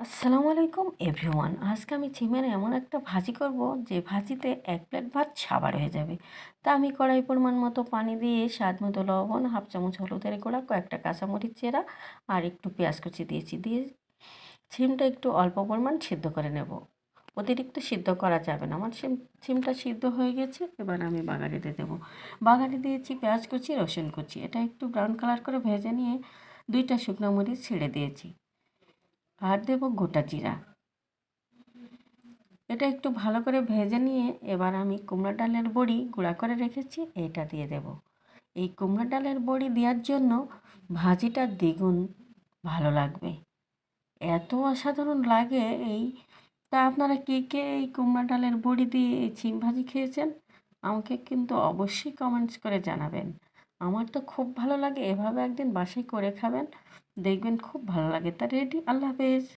আসসালামু আলাইকুম এভরিওয়ান। আজকে আমি ছিমের এমন একটা ভাজি করব যে ভাজিতে 1 প্লেট ভাত সাবার হয়ে যাবে। তা আমি কড়াই পরিমাণ মতো পানি দিয়ে স্বাদ মতো লবণ, হাফ চামচ হলুদের গুঁড়া, কয়েকটা কাঁচামরিচ চেরা আর একটু পেঁয়াজ কুচি দিয়েছি। দিয়ে ছিমটা একটু অল্প পরিমাণ সিদ্ধ করে নেব। অতিরিক্ত সিদ্ধ করা যাবে না। আমার ছিমটা সিদ্ধ হয়ে গেছে, এবার আমি বাগারিতে দেবো। বাগারে দিয়েছি পেঁয়াজ কুচি, রসুন কুচি। এটা একটু ব্রাউন কালার করে ভেজে নিয়ে 2টা শুকনো মরিচ ছেড়ে দিয়েছি আর দেবো গোটা জিরা। এটা একটু ভালো করে ভেজে নিয়ে এবার আমি কুমড়া ডালের বড়ি গুঁড়া করে রেখেছি, এটা দিয়ে দেব। এই কুমড়া ডালের বড়ি দেওয়ার জন্য ভাজিটা দ্বিগুণ ভালো লাগবে, এত অসাধারণ লাগে এই। তা আপনারা কে কে এই কুমড়া ডালের বড়ি দিয়ে এই ছিম ভাজি খেয়েছেন আমাকে কিন্তু অবশ্যই কমেন্টস করে জানাবেন। আমার তো খুব ভালো লাগে, এভাবে একদিন বাসায় করে খাবেন, দেখবেন খুব ভালো লাগে। তা রেডি। আল্লাহ হাফেজ।